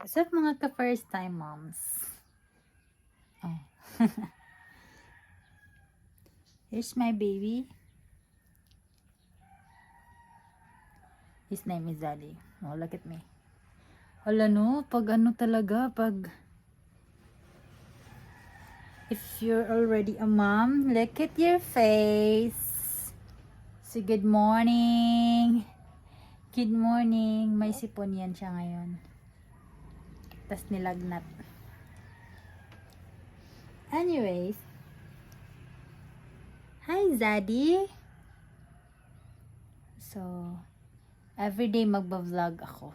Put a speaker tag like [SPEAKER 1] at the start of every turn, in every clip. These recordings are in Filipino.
[SPEAKER 1] What's up mga ka-first time moms? Oh. Here's my baby. His name is Daddy. Oh, look at me. Wala no, pag ano talaga, if you're already a mom, look at your face. Say good morning. Good morning. May sipon yan siya ngayon. Tas nilagnat. Anyways. Hi, Zaddy. So, everyday magba-vlog ako.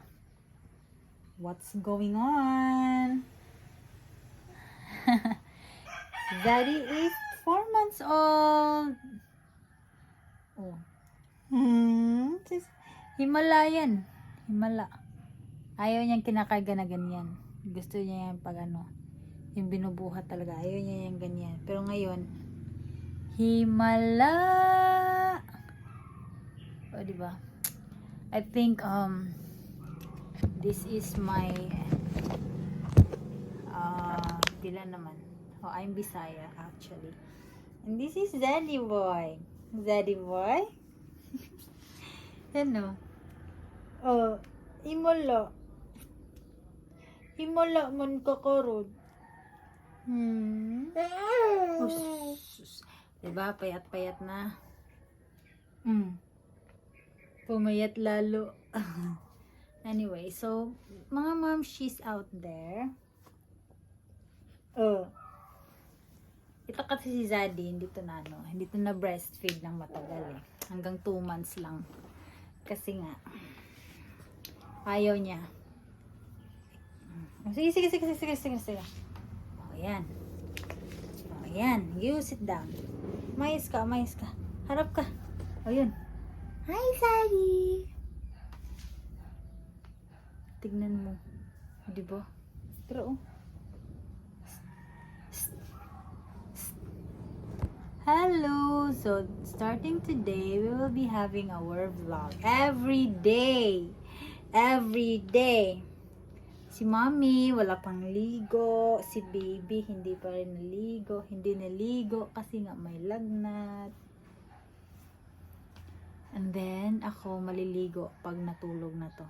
[SPEAKER 1] What's going on? Zaddy is 4 months old. Oh. Himalayan. Himala. Ayaw niyang kinakarga na ganyan. Gusto niya yan pag ano, yung binubuhat talaga. Ayaw niya yan ganyan. Pero ngayon, Himala. O, diba? I think, this is my, pila naman. Oh, I'm Bisaya, actually. And this is Zaddy Boy. Zaddy Boy? Ano? Oh, Himala. Himala man kakarod. Oh, diba? Payat-payat na. Pumayat lalo. Anyway, so, mga mom, she's out there. Oh. Ito kasi si Zaddy, hindi to na ano, hindi to na breastfeed ng matagal eh. Hanggang 2 months lang. Kasi nga, ayaw niya. Sige, sige, sige, sige, sige, sige. O, yan. O, yan. You sit down. Mayos ka, mayos ka. Harap ka. O, yun. Hi, Zaddy! Tignan mo. Diba? Pero, oh. Hello! So, starting today, we will be having our vlog. Every day! Every day! Si mommy, wala pang ligo. Si baby, hindi pa rin naligo. Hindi naligo kasi nga may lagnat. And then, ako maliligo pag natulog na to.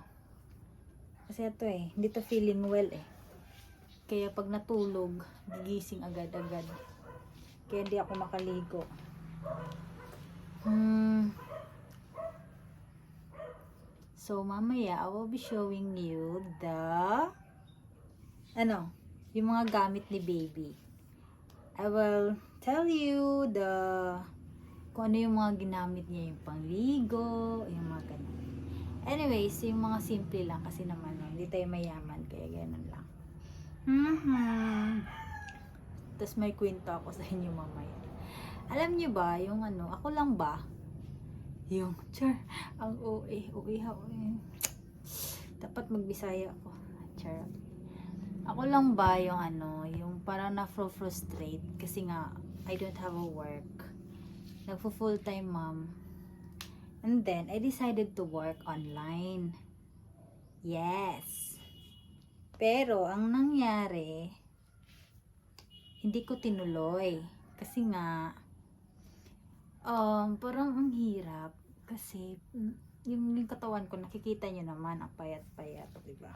[SPEAKER 1] Kasi ito eh, hindi to feeling well eh. Kaya pag natulog, gigising agad-agad. Kaya hindi ako makaligo. So, mamaya, I will be showing you the, yung mga gamit ni baby. I will tell you kung ano yung mga ginamit niya, yung pangligo, yung mga ganun. Anyways, yung mga simple lang kasi naman, hindi tayo mayaman, kaya ganun lang. Tapos may kwento ako sa inyo mamaya. Alam niyo ba, yung ako lang ba? Yung, ang OA ha, dapat magbisaya ako. Ako lang ba yung yung parang na-frustrate kasi nga, I don't have a work. Nagpo-full-time mom. And then, I decided to work online. Yes. Pero, ang nangyari, hindi ko tinuloy. Kasi nga, parang ang hirap. Kasi, yung katawan ko, nakikita nyo naman, ang payat-payat, diba?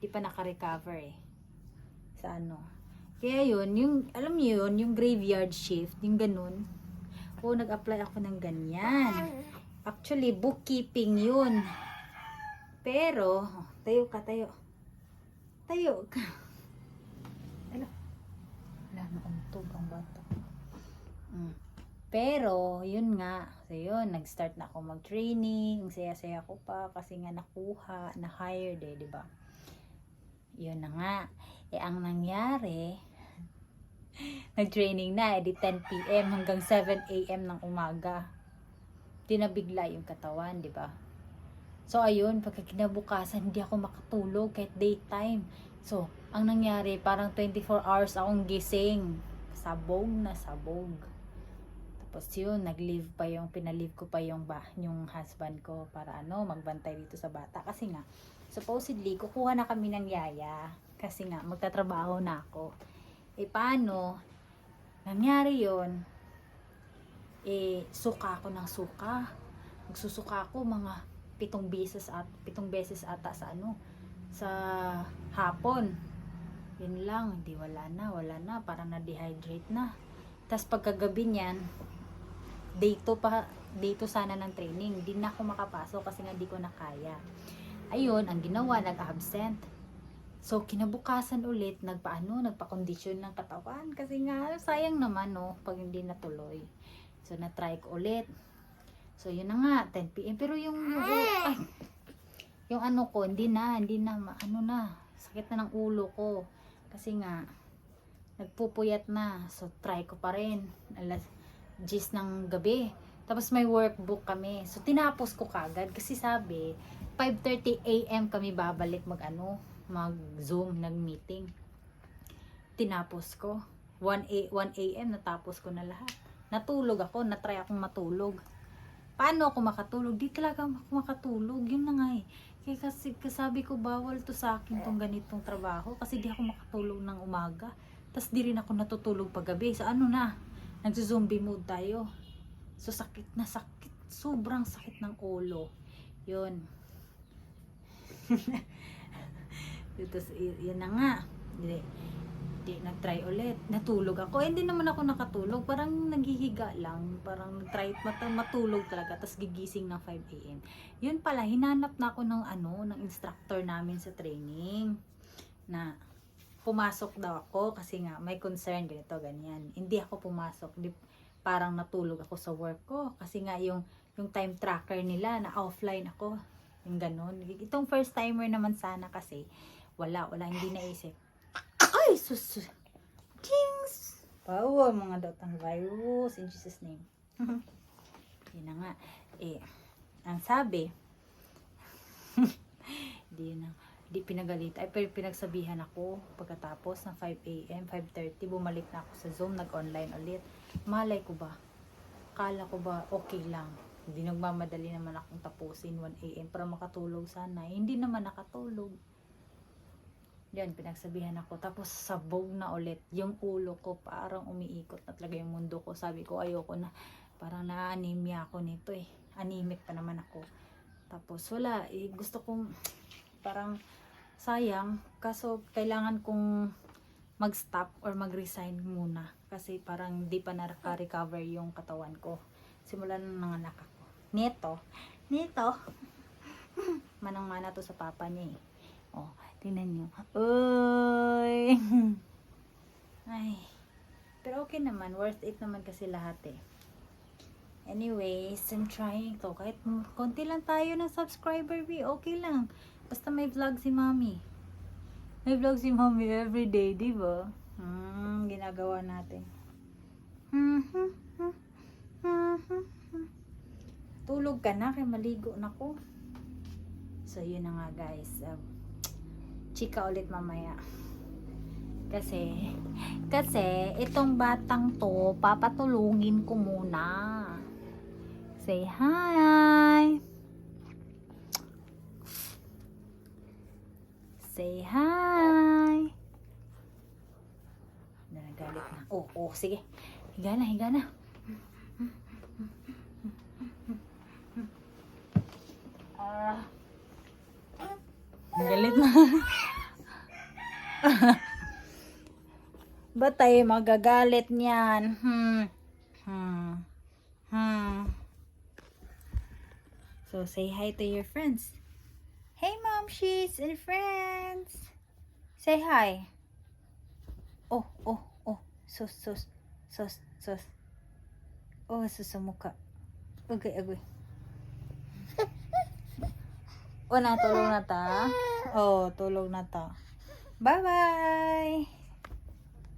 [SPEAKER 1] Di pa naka-recover eh. Sa Kaya yun, alam nyo yun, yung graveyard shift, yung ganun. Nag-apply ako ng ganyan. Actually, bookkeeping yun. Pero, tayo ka, tayo. Tayo ka. Wala na untog ang bata. Pero, yun nga. So, yun, nag-start na ako mag-training. Saya-saya ko pa kasi nga nakuha, na-hired eh, diba? Yun na nga. Ang nangyari, nag-training na, di 10 PM hanggang 7 AM ng umaga. Tinabigla yung katawan, di ba? So, ayun, pagkakinabukasan, hindi ako makatulog kahit daytime. So, ang nangyari, parang 24 hours akong gising. Sabog na sabog. Tapos yun, pinalive ko pa yung husband ko para magbantay dito sa bata. Kasi nga, supposedly, kukuha na kami ng yaya. Kasi nga, magtatrabaho na ako. Paano? Nangyari yon, suka ako ng suka. Magsusuka ako mga 7 beses ata sa sa hapon. Yun lang, hindi, wala na, parang na-dehydrate na. Tapos pagkagabi niyan, dito sana ng training, hindi na ako makapasok kasi nga di ko na kaya. Ayun, ang ginawa, nag-absent. So, kinabukasan ulit, nagpa-condition ng katawan. Kasi nga, sayang naman, no, pag hindi natuloy. So, na-try ko ulit. So, yun na nga, 10 PM. Pero yung ko, hindi na, sakit na ng ulo ko. Kasi nga, nagpupuyat na. So, try ko pa rin. Alas 10 ng gabi. Tapos, may workbook kami. So, tinapos ko kagad. Kasi sabi, 5:30 AM kami babalik mag-Zoom, nag-meeting. Tinapos ko. 1 AM natapos ko na lahat. Natulog ako, natry akong matulog. Paano ako makatulog? Di talaga ako makatulog. Yun na nga eh. Kaya kasi sabi ko, bawal to sa akin tong ganitong trabaho. Kasi di ako makatulog ng umaga. Tapos di rin ako natutulog paggabi. So nagzo-zombie mode tayo. So sakit. Sobrang sakit ng ulo. Yun. Tapos yun na nga. Di nag-try ulit. Natulog ako. Hindi naman ako nakatulog. Parang naghihiga lang. Parang nag-try matulog talaga. Tapos gigising ng 5 AM. Yun pala, hinanap na ako ng instructor namin sa training. Na pumasok daw ako kasi nga may concern ganito, ganyan. Hindi ako pumasok. Parang natulog ako sa work ko. Kasi nga yung time tracker nila na offline ako. Yung ganun. Itong first timer naman sana kasi wala, hindi naisip. Ay, sus. Kings! Wow, mga datang virus in Jesus name. Yun na nga. Ang sabi, di pinagalit. Pero pinagsabihan ako pagkatapos ng 5 AM, 5:30, bumalik na ako sa Zoom, nag-online ulit. Malay ko ba? Kala ko ba okay lang? Hindi nagmamadali naman akong tapusin 1 AM para makatulog sana. Hindi naman nakatulog. Yan, pinagsabihan ako. Tapos sabog na ulit. Yung ulo ko parang umiikot na talaga yung mundo ko. Sabi ko, ayoko na. Parang na-anemia ako nito eh. Anemic pa naman ako. Tapos wala. Gusto kong parang sayang. Kaso kailangan kong mag-stop or mag-resign muna. Kasi parang di pa naka-recover yung katawan ko. Simulan ng nanganak ako. Nito. Manang-mana to sa papa niya eh. Oh, tingnan nyo. Uy! Ay. Pero okay naman. Worth it naman kasi lahat eh. Anyways, I'm trying to. Kahit konti lang tayo ng subscriber, okay lang. Basta may vlog si mommy. May vlog si mommy everyday, di ba? Ginagawa natin. Tulog ka na, kaya maligo na ko. So, yun na nga guys. Chika ulit mamaya. Kasi itong batang to, papatulungin ko muna. Say hi. Say hi. Nagalit na. Oh, sige. Higa na. Galit na. Ba't tayo magagalit niyan? So, say hi to your friends. Hey, momshies and friends. Say hi. Oh. Sus. Oh, sus sa mukha. Agoy. Natulog na ta. Oh, tulog na ta. Bye-bye.